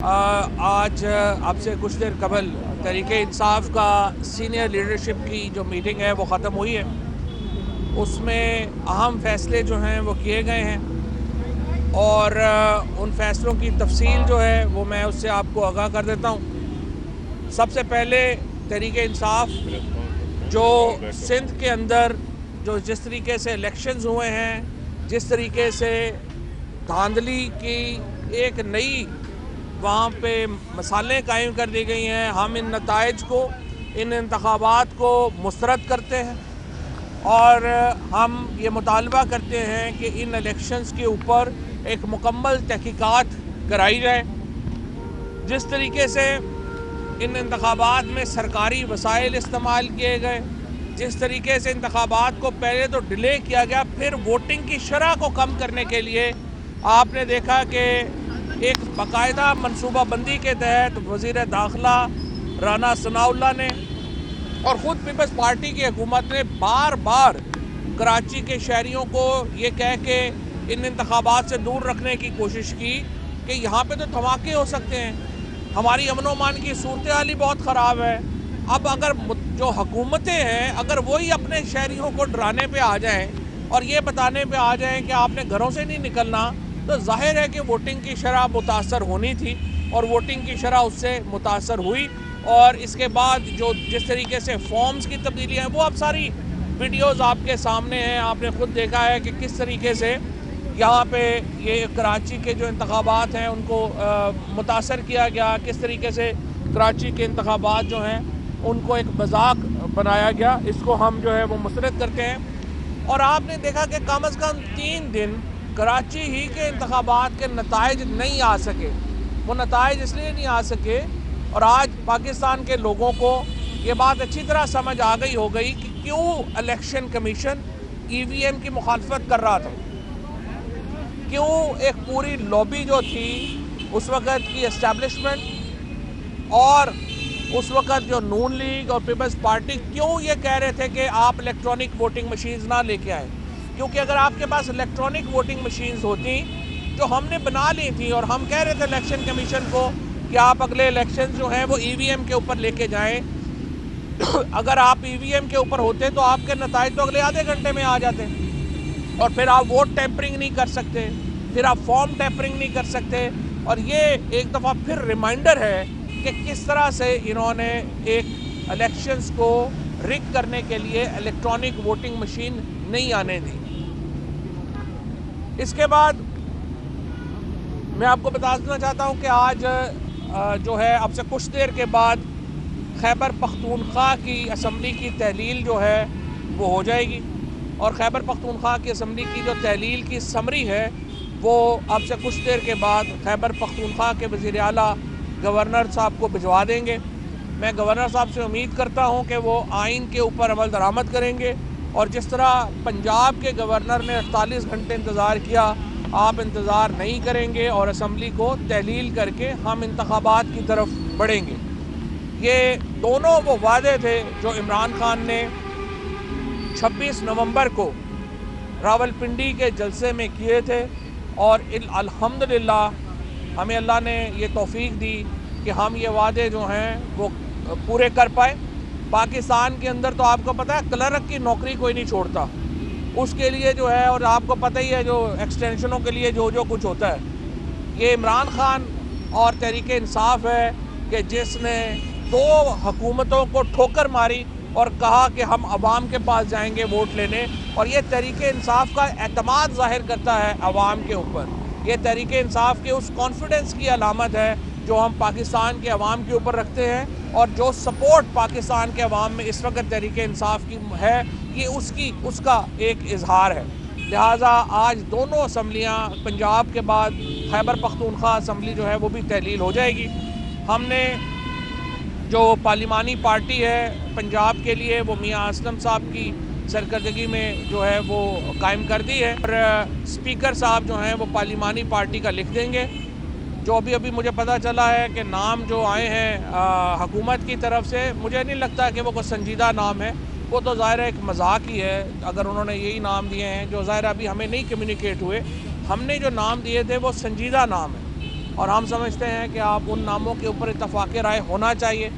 आज आपसे कुछ देर कबल तहरीक-ए-इंसाफ का सीनियर लीडरशिप की जो मीटिंग है वो ख़त्म हुई है। उसमें अहम फ़ैसले जो हैं वो किए गए हैं और उन फ़ैसलों की तफसील जो है वो मैं उससे आपको आगाह कर देता हूँ। सबसे पहले तहरीक-ए-इंसाफ जो सिंध के अंदर जो जिस तरीके से इलेक्शंस हुए हैं, जिस तरीके से धांधली की एक नई वहाँ पे मसालें कायम कर दी गई हैं, हम इन नताइज को, इन इंतखाबात को मुस्तरद करते हैं और हम ये मुतालबा करते हैं कि इन इलेक्शंस के ऊपर एक मुकम्मल तहकीकात कराई जाए। जिस तरीके से इन इंतखाबात में सरकारी वसाइल इस्तेमाल किए गए, जिस तरीके से इंतखाबात को पहले तो डिले किया गया, फिर वोटिंग की शरह को कम करने के लिए आपने देखा कि एक बाकायदा मनसूबाबंदी के तहत वज़ीर दाखिला राना सनाउल्लाह ने और ख़ुद पीपल्स पार्टी की हुकूमत ने बार बार कराची के शहरियों को ये कह के इन इंतखाबात से दूर रखने की कोशिश की कि यहाँ पे तो धमाके हो सकते हैं, हमारी अमन अमान की सूरत हाल ही बहुत ख़राब है। अब अगर जो हुकूमतें हैं अगर वही अपने शहरियों को डराने पे आ जाएं और ये बताने पे आ जाएं कि आपने घरों से नहीं निकलना, तो जाहिर है कि वोटिंग की शरह मुतासर होनी थी और वोटिंग की शरह उससे मुतासर हुई। और इसके बाद जो जिस तरीके से फॉर्म्स की तब्दीलियाँ हैं वो अब सारी वीडियोज़ आपके सामने हैं, आपने ख़ुद देखा है कि किस तरीके से यहाँ पे ये कराची के जो इंतखाबात हैं उनको मुतासर किया गया, किस तरीके से कराची के इंतखाबात जो हैं उनको एक मजाक बनाया गया। इसको हम जो है वो मुस्तरद करते हैं। और आपने देखा कि कम अज़ कम 3 दिन कराची ही के इंतखाबात के नताइज नहीं आ सके। वो नताइज इसलिए नहीं आ सके और आज पाकिस्तान के लोगों को ये बात अच्छी तरह समझ आ गई हो गई कि क्यों इलेक्शन कमीशन EVM की मुखालफत कर रहा था, क्यों एक पूरी लॉबी जो थी उस वक़्त की एस्टेब्लिशमेंट और उस वक़्त जो नून लीग और पीपल्स पार्टी क्यों ये कह रहे थे कि आप इलेक्ट्रॉनिक वोटिंग मशीन्स ना लेके आएँ। क्योंकि अगर आपके पास इलेक्ट्रॉनिक वोटिंग मशीन्स होती जो हमने बना ली थी और हम कह रहे थे इलेक्शन कमीशन को कि आप अगले इलेक्शन जो हैं वो EVM के ऊपर लेके जाएं, अगर आप EVM के ऊपर होते तो आपके नताइज तो अगले आधे घंटे में आ जाते और फिर आप वोट टैंपरिंग नहीं कर सकते, फिर आप फॉर्म टैंपरिंग नहीं कर सकते। और ये एक दफ़ा फिर रिमाइंडर है कि किस तरह से इन्होंने एक इलेक्शंस को रिग करने के लिए इलेक्ट्रॉनिक वोटिंग मशीन नहीं आने दी। इसके बाद मैं आपको बता देना चाहता हूँ कि आज जो है अब से कुछ देर के बाद खैबर पख्तूनख्वा की असम्बली की तहलील जो है वो हो जाएगी और खैबर पख्तूनख्वा की असम्बली की जो तहलील की समरी है वो अब से कुछ देर के बाद खैबर पख्तूनख्वा के वज़ीर आला गवर्नर साहब को भिजवा देंगे। मैं गवर्नर साहब से उम्मीद करता हूँ कि वो आइन के ऊपर अमल दरामद करेंगे और जिस तरह पंजाब के गवर्नर ने 48 घंटे इंतज़ार किया, आप इंतज़ार नहीं करेंगे और असम्बली को तहलील करके हम इंतखाबात की तरफ बढ़ेंगे। ये दोनों वो वादे थे जो इमरान खान ने 26 नवंबर को रावलपिंडी के जलसे में किए थे और अल्हम्दुलिल्लाह हमें अल्लाह ने ये तौफीक दी कि हम ये वादे जो हैं वो पूरे कर पाए। पाकिस्तान के अंदर तो आपको पता है क्लर्क की नौकरी कोई नहीं छोड़ता, उसके लिए जो है, और आपको पता ही है जो एक्सटेंशनों के लिए जो कुछ होता है, ये इमरान खान और तहरीक इंसाफ है कि जिसने 2 हुकूमतों को ठोकर मारी और कहा कि हम अवाम के पास जाएंगे वोट लेने। और ये तहरीक इंसाफ का एतमाद ज़ाहिर करता है अवाम के ऊपर, ये तहरीक इंसाफ के उस कॉन्फिडेंस की अलामत है जो हम पाकिस्तान के अवाम के ऊपर रखते हैं और जो सपोर्ट पाकिस्तान के अवाम में इस वक्त तहरीक इंसाफ की है, ये उसका एक इजहार है। लिहाजा आज दोनों असम्बलियाँ पंजाब के बाद खैबर पख्तूनख्वा असम्बली जो है वो भी तहलील हो जाएगी। हमने जो पार्लिमानी पार्टी है पंजाब के लिए वो मियाँ असलम साहब की सरकर्दगी में जो है वो कायम कर दी है और स्पीकर साहब जो हैं वो पार्लिमानी पार्टी का लिख देंगे। जो अभी मुझे पता चला है कि नाम जो आए हैं हुकूमत की तरफ से, मुझे नहीं लगता कि वो कोई संजीदा नाम है, वो तो ज़ाहिर है एक मजाक ही है अगर उन्होंने यही नाम दिए हैं जो ज़ाहिर अभी हमें नहीं कम्युनिकेट हुए। हमने जो नाम दिए थे वो संजीदा नाम है और हम समझते हैं कि आप उन नामों के ऊपर इत्तफाक़ राय होना चाहिए।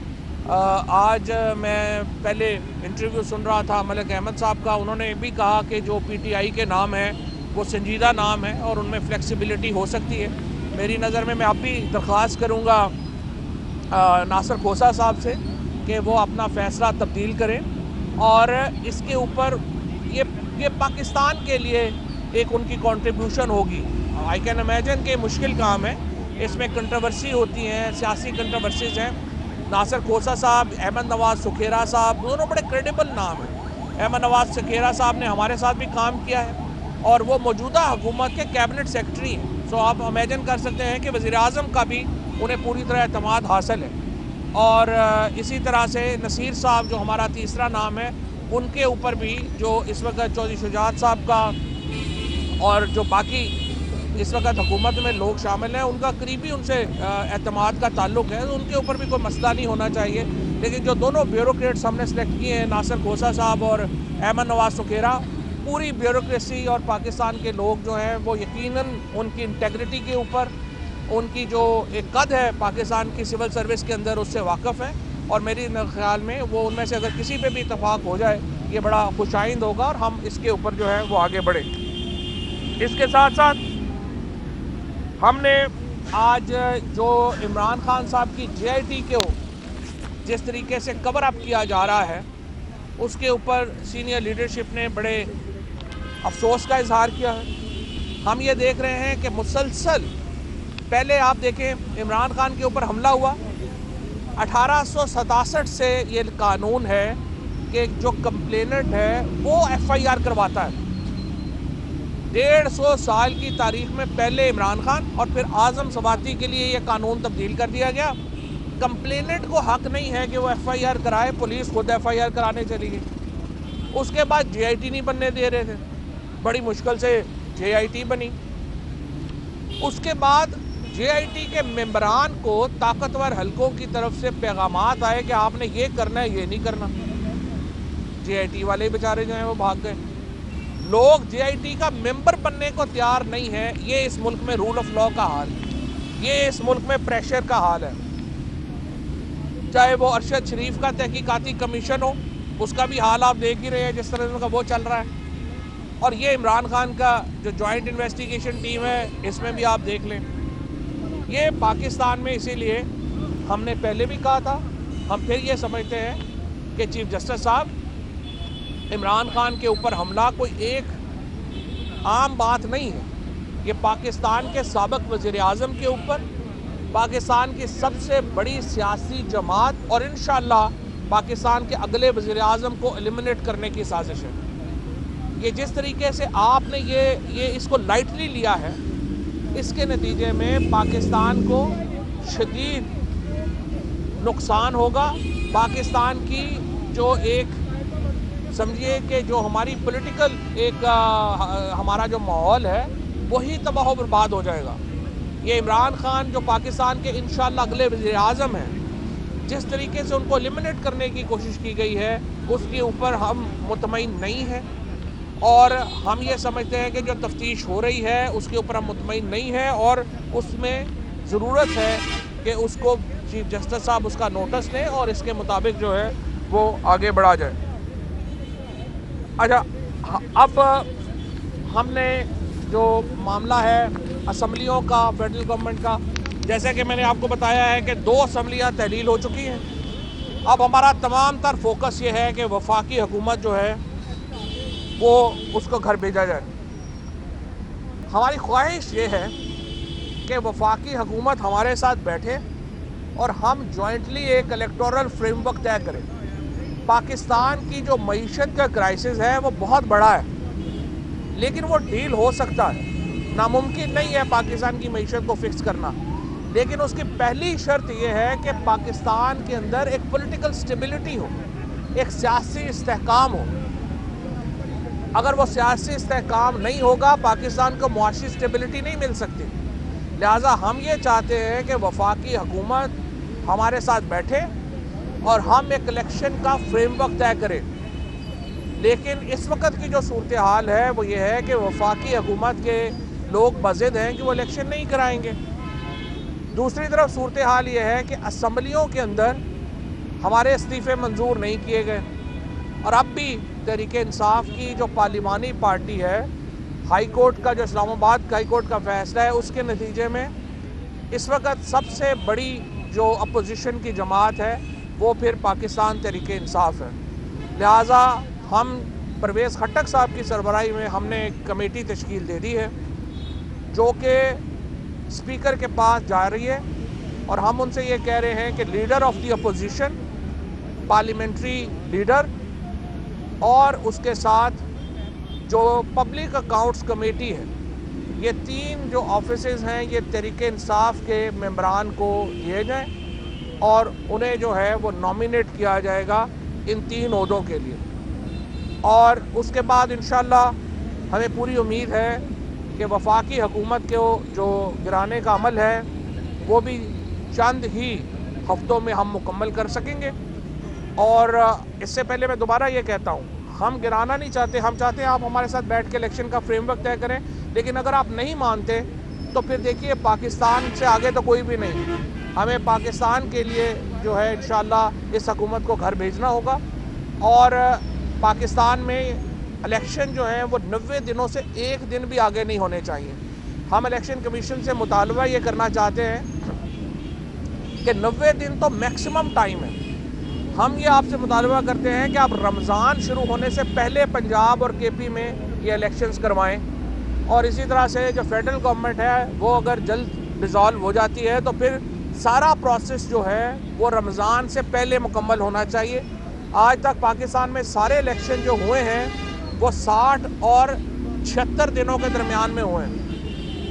आज मैं पहले इंटरव्यू सुन रहा था मलिक अहमद साहब का, उन्होंने भी कहा कि जो पीटीआई के नाम हैं वो संजीदा नाम है और उनमें फ्लेक्सिबिलिटी हो सकती है। मेरी नज़र में मैं अब भी दरख्वास्त करूँगा नासिर खोसा साहब से कि वो अपना फ़ैसला तब्दील करें और इसके ऊपर ये पाकिस्तान के लिए एक उनकी कंट्रीब्यूशन होगी। आई कैन इमेजिन कि मुश्किल काम है, इसमें कंट्रोवर्सी होती हैं, सियासी कंट्रोवर्सीज हैं। नासिर खोसा साहब, अहमद नवाज सुखेरा साहब, दोनों बड़े क्रेडिबल नाम हैं। अहमद नवाज सुखेरा साहब ने हमारे साथ भी काम किया है और वो मौजूदा हुकूमत के कैबिनेट सेक्रेटरी हैं। सो आप इमेजिन कर सकते हैं कि वज़ीर आज़म का भी उन्हें पूरी तरह एतमाद हासिल है। और इसी तरह से नसीर साहब जो हमारा तीसरा नाम है, उनके ऊपर भी जो इस वक्त चौधरी शुजात साहब का और जो बाकी इस वक्त हुकूमत में लोग शामिल हैं, उनका करीबी उनसे एतमाद का ताल्लुक़ है, तो उनके ऊपर भी कोई मसला नहीं होना चाहिए। लेकिन जो दोनों ब्यूरोक्रेट्स हमने सेलेक्ट किए हैं, नासिर खोसा साहब और अहमद नवाज सुखेरा, पूरी ब्यूरोक्रेसी और पाकिस्तान के लोग जो हैं वो यकीनन उनकी इंटेग्रिटी के ऊपर, उनकी जो एक कद है पाकिस्तान की सिविल सर्विस के अंदर, उससे वाकिफ़ है। और मेरी ख्याल में वो उनमें से अगर किसी पे भी इत्तफाक हो जाए, ये बड़ा खुशाइंद होगा और हम इसके ऊपर जो है वो आगे बढ़े। इसके साथ साथ हमने आज जो इमरान खान साहब की JIT को जिस तरीके से कवर अप किया जा रहा है, उसके ऊपर सीनियर लीडरशिप ने बड़े अफसोस का इजहार किया है। हम ये देख रहे हैं कि मुसलसल, पहले आप देखें इमरान खान के ऊपर हमला हुआ, 1867 से ये कानून है कि जो कंप्लेनेंट है वो FIR करवाता है। 150 साल की तारीख में पहले इमरान खान और फिर आज़म सवाती के लिए ये कानून तब्दील कर दिया गया। कंप्लेनेंट को हक नहीं है कि वो FIR कराए, पुलिस खुद FIR कराने चली गई। उसके बाद JIT नहीं बनने दे रहे थे, बड़ी मुश्किल से JIT बनी। उसके बाद JIT के मेंबरान को ताकतवर हलकों की तरफ से पैगामात आए कि आपने ये करना है, ये नहीं करना। JIT वाले बेचारे जो हैं वो भाग गए। लोग JIT का मेंबर बनने को तैयार नहीं है। ये इस मुल्क में रूल ऑफ लॉ का हाल है, ये इस मुल्क में प्रेशर का हाल है। चाहे वो अरशद शरीफ का तहकीकाती कमीशन हो, उसका भी हाल आप देख ही रहे हैं जिस तरह का वो चल रहा है। और ये इमरान खान का जो जॉइंट इन्वेस्टिगेशन टीम है, इसमें भी आप देख लें। ये पाकिस्तान में, इसीलिए हमने पहले भी कहा था, हम फिर ये समझते हैं कि चीफ जस्टिस साहब, इमरान खान के ऊपर हमला कोई एक आम बात नहीं है। ये पाकिस्तान के साबिक वज़ीर आज़म के ऊपर, पाकिस्तान की सबसे बड़ी सियासी जमात और इंशाअल्लाह पाकिस्तान के अगले वज़ीर आज़म को एलिमिनेट करने की साजिश है। ये जिस तरीके से आपने ये इसको लाइटली लिया है, इसके नतीजे में पाकिस्तान को शदीद नुकसान होगा। पाकिस्तान की जो एक समझिए कि जो हमारी पॉलिटिकल एक हमारा जो माहौल है वही तबाह व बर्बाद हो जाएगा। ये इमरान खान जो पाकिस्तान के इंशाअल्लाह अगले वज़ीर आज़म हैं, जिस तरीके से उनको एलिमिनेट करने की कोशिश की गई है, उसके ऊपर हम मुतमईन नहीं हैं। और हम ये समझते हैं कि जो तफ्तीश हो रही है उसके ऊपर हम मुतमईन नहीं हैं और उसमें ज़रूरत है कि उसको चीफ जस्टिस साहब उसका नोटिस लें और इसके मुताबिक जो है वो आगे बढ़ा जाए। अच्छा, अब हमने जो मामला है असम्बलियों का, फेडरल गवर्नमेंट का, जैसे कि मैंने आपको बताया है कि 2 असम्बलियाँ तहलील हो चुकी हैं। अब हमारा तमाम तर फोकस ये है कि वफाकी हुकूमत जो है वो उसको घर भेजा जाए। हमारी ख्वाहिश ये है कि वफाकी हुकूमत हमारे साथ बैठे और हम जॉइंटली एक इलेक्टोरल फ्रेमवर्क तय करें। पाकिस्तान की जो मईशत का क्राइसिस है वो बहुत बड़ा है, लेकिन वो डील हो सकता है। नामुमकिन नहीं है पाकिस्तान की मईशत को फिक्स करना, लेकिन उसकी पहली शर्त यह है कि पाकिस्तान के अंदर एक पॉलिटिकल स्टेबिलिटी हो, एक सियासी इस्तेहकाम हो। अगर वो सियासी इस्तेहकाम नहीं होगा, पाकिस्तान को मुआशी स्टेबिलिटी नहीं मिल सकती। लिहाजा हम ये चाहते हैं कि वफाकी हुकूमत हमारे साथ बैठे और हम एक इलेक्शन का फ्रेमवर्क तय करें। लेकिन इस वक्त की जो सूरत हाल है वो ये है कि वफाकी हुकूमत के लोग बज़िद हैं कि वो इलेक्शन नहीं कराएंगे। दूसरी तरफ सूरत हाल ये है कि असम्बलियों के अंदर हमारे इस्तीफ़े मंजूर नहीं किए गए और अब भी तहरीक इंसाफ की जो पार्लिमानी पार्टी है, हाई कोर्ट का जो इस्लामाबाद हाई कोर्ट का फैसला है उसके नतीजे में इस वक्त सबसे बड़ी जो अपोजिशन की जमात है वो फिर पाकिस्तान तहरीक इंसाफ है। लिहाजा हम परवेज़ खट्टक साहब की सरबराही में हमने एक कमेटी तश्कील दे दी है जो कि स्पीकर के पास जा रही है और हम उनसे ये कह रहे हैं कि leader of the opposition, parliamentary leader और उसके साथ जो पब्लिक अकाउंट्स कमेटी है, ये 3 जो ऑफिसेज हैं ये तहरीक इंसाफ के मेंबरान को दिए जाएं और उन्हें जो है वो नॉमिनेट किया जाएगा इन 3 ओहदों के लिए। और उसके बाद इंशाअल्लाह हमें पूरी उम्मीद है कि वफाकी हुकूमत को जो गिराने का अमल है वो भी चंद ही हफ्तों में हम मुकम्मल कर सकेंगे। और इससे पहले मैं दोबारा ये कहता हूँ, हम गिराना नहीं चाहते, हम चाहते हैं आप हमारे साथ बैठ के इलेक्शन का फ्रेमवर्क तय करें, लेकिन अगर आप नहीं मानते तो फिर देखिए पाकिस्तान से आगे तो कोई भी नहीं। हमें पाकिस्तान के लिए जो है इंशाअल्लाह इस हुकूमत को घर भेजना होगा और पाकिस्तान में इलेक्शन जो है वो 90 दिनों से एक दिन भी आगे नहीं होने चाहिए। हम इलेक्शन कमीशन से मुतालबा ये करना चाहते हैं कि 90 दिन तो मैक्सिमम टाइम है। हम ये आपसे मुतालबा करते हैं कि आप रमज़ान शुरू होने से पहले पंजाब और केपी में ये इलेक्शंस करवाएं और इसी तरह से जो फेडरल गवर्नमेंट है वो अगर जल्द डिज़ोल्व हो जाती है तो फिर सारा प्रोसेस जो है वो रमज़ान से पहले मुकम्मल होना चाहिए। आज तक पाकिस्तान में सारे इलेक्शन जो हुए हैं वो 60 और 76 दिनों के दरमियान में हुए हैं।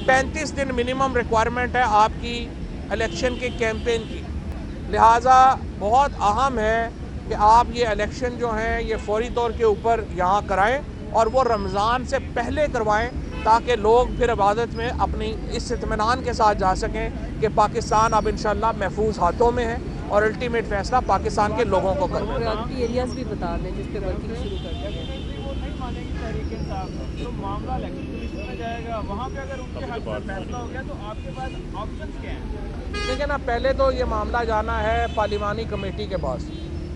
35 दिन मिनिमम रिक्वायरमेंट है आपकी इलेक्शन के कैंपेन की। लिहाजा बहुत अहम है कि आप ये इलेक्शन जो हैं ये फौरी तौर के ऊपर यहाँ कराएं और वो रमज़ान से पहले करवाएं ताकि लोग फिर इबादत में अपनी इस इत्मीनान के साथ जा सकें कि पाकिस्तान अब इंशाअल्लाह महफूज हाथों में है और अल्टीमेट फैसला पाकिस्तान के लोगों को करना है। एरियाज भी बता दें जिस पे वर्किंग शुरू कर दी है। तो मामला इलेक्शन कमीशन में जाएगा, वहाँ पे अगर उनके हक में फैसला हो गया तो आपके पास ऑप्शंस क्या हैं? देखिए ना, पहले तो ये मामला जाना है पार्लिमानी कमेटी के पास।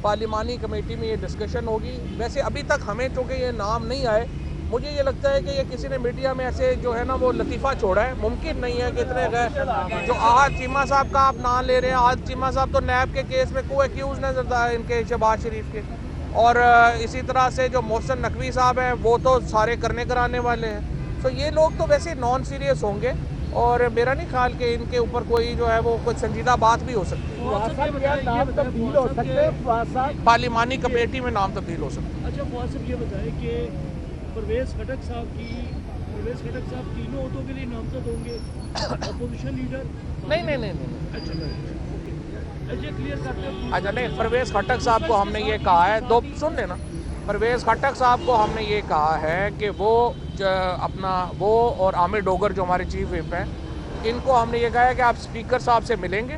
पार्लिमानी कमेटी में ये डिस्कशन होगी। वैसे अभी तक हमें चूँकि ये नाम नहीं आए, मुझे ये लगता है कि ये किसी ने मीडिया में ऐसे जो है ना वो लतीफ़ा छोड़ा है। मुमकिन नहीं है कि इतने गए जो आहद चीमा साहब का आप नाम ले रहे हैं। आहद चीमा साहब तो नैब के केस में को एक्यूज़ नजर आए इनके शहबाज शरीफ के, और इसी तरह से जो मोहसिन नकवी साहब हैं वो तो सारे करने कराने वाले हैं। तो ये लोग तो वैसे नॉन सीरियस होंगे और मेरा नहीं ख्याल कि इनके ऊपर कोई जो है वो कोई संजीदा बात भी हो सकती है। पार्लिमानी कमेटी में नाम तब्दील हो सकता है। अच्छा फवाद साहब ये बताएं कि परवेज़ खट्टक साहब तीनों ओहदों के लिए नामजद होंगे, अपोजिशन लीडर? नहीं। अच्छा क्लियर करते हैं। अच्छा नहीं, परवेज़ खट्टक साहब को हमने ये कहा है, दो सुन लेना, परवेज़ खट्टक साहब को हमने ये कहा है कि वो वो और आमिर डोगर जो हमारे चीफ विप हैं, इनको हमने ये कहा है कि आप स्पीकर साहब से मिलेंगे,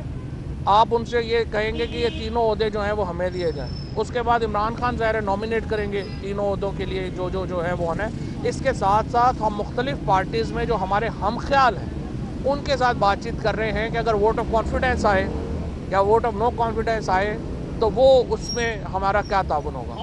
आप उनसे ये कहेंगे कि ये तीनों ओहदे जो हैं वो हमें दिए जाएं। उसके बाद इमरान खान ज़ाहिर नॉमिनेट करेंगे तीनों ओहदों के लिए जो है वो होना है। इसके साथ साथ हम मुख्तलिफ पार्टीज़ में जो हमारे हम ख्याल हैं उनके साथ बातचीत कर रहे हैं कि अगर वोट ऑफ कॉन्फिडेंस आए या वोट ऑफ नो कॉन्फिडेंस आए तो वो उसमें हमारा क्या ताउन होगा।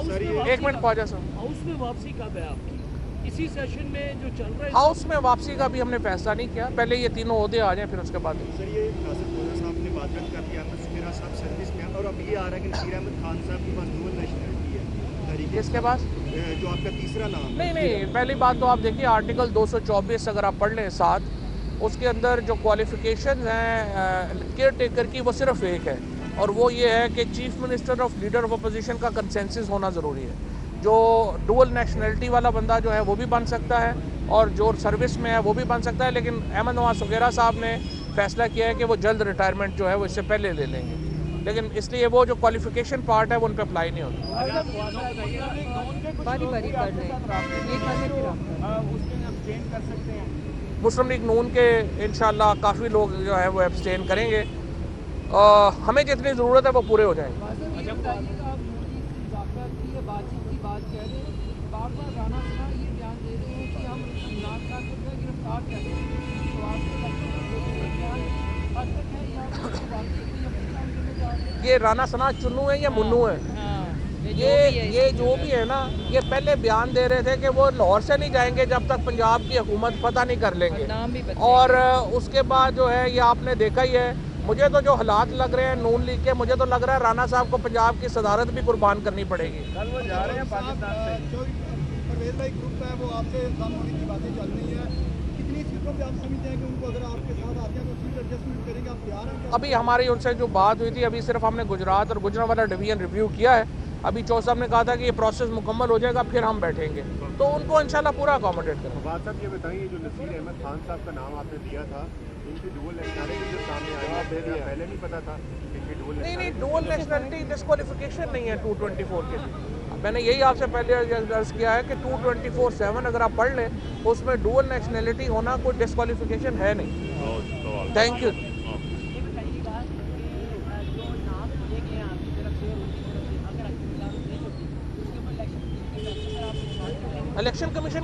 एक मिनट पहुँचा सर। हाउस में वापसी कब है आपकी? इसी सेशन में जो चल रहा है? हाउस में वापसी का भी हमने फैसला नहीं किया, पहले ये तीनों ओहदे आ जाएं फिर उसके बाद। सर ये नासिर खुदा साहब ने बात कर दिया, अहमद सुमेरा साहब सर्विस में, और अब ये आ रहा है कि नसीर अहमद खान साहब के पास डुअल नेशनलिटी है तहरीक किसके पास? जो आपका तीसरा नाम। नहीं, पहली बात तो आप देखिए आर्टिकल 224 अगर आप पढ़ लें साथ, उसके अंदर जो क्वालिफिकेशन हैं केयर टेकर की वो सिर्फ एक है और वो ये है कि chief minister of leader of opposition का कंसेंसस होना ज़रूरी है। जो डुअल नेशनलिटी वाला बंदा जो है वो भी बन सकता है और जो सर्विस में है वो भी बन सकता है, लेकिन अहमद नवाज सुगेरा साहब ने फैसला किया है कि वो जल्द रिटायरमेंट जो है वो इससे पहले ले लेंगे, लेकिन इसलिए वो जो क्वालिफिकेशन पार्ट है वो उन पर अप्लाई नहीं होता। मुस्लिम लीग नून के इंशाल्लाह काफ़ी लोग जो है वो एब्सटेन करेंगे, हमें जितनी ज़रूरत है वो पूरे हो जाएंगे। ये राना सनाज चुन्नू है या मुन्नू है? ये जो भी है ना, ये पहले बयान दे रहे थे कि वो लाहौर से नहीं जाएंगे जब तक पंजाब की हुकूमत पता नहीं कर लेंगे। और उसके बाद जो है ये आपने देखा ही है, मुझे तो जो हालात लग रहे हैं नून लीग के, मुझे तो लग रहा है राना साहब को पंजाब की सदारत भी कुर्बान करनी पड़ेगी। कल वो जा रहे हैं पाकिस्तान से। परवेज भाई ग्रुप है वो आपसे कम होने की बातें चल रही है, कितनी सीटों पे आप समझते हैं कि उनको अगर आपके साथ आते हैं तो सीट एडजस्टमेंट करेंगे, आप तैयार हैं? अभी हमारी उनसे जो बात हुई थी, अभी सिर्फ हमने गुजरात और गुजरांवाला डिवीजन रिव्यू किया है। अभी चौधरी साहब ने कहा था कि ये प्रोसेस मुकम्मल हो जाएगा फिर हम बैठेंगे, तो उनको इंशाल्लाह पूरा अकोमोडेट करेंगे। बात साहब ये बताइए, जो नसीर अहमद खान साहब का नाम आपने दिया था, इनकी डुअल नेशनलिटी जो सामने आई है, पहले नहीं पता था इनकी डुअल नहीं नहीं, डुअल नेशनलिटी डिस्क्वालिफिकेशन नहीं है 224 के लिए। मैंने यही आपसे पहले अर्ज किया है कि 224(7) अगर आप पढ़ लें, उसमें डुअल नेशनलिटी होना कोई डिस्क्वालिफिकेशन है नहीं। Thank you. Election commission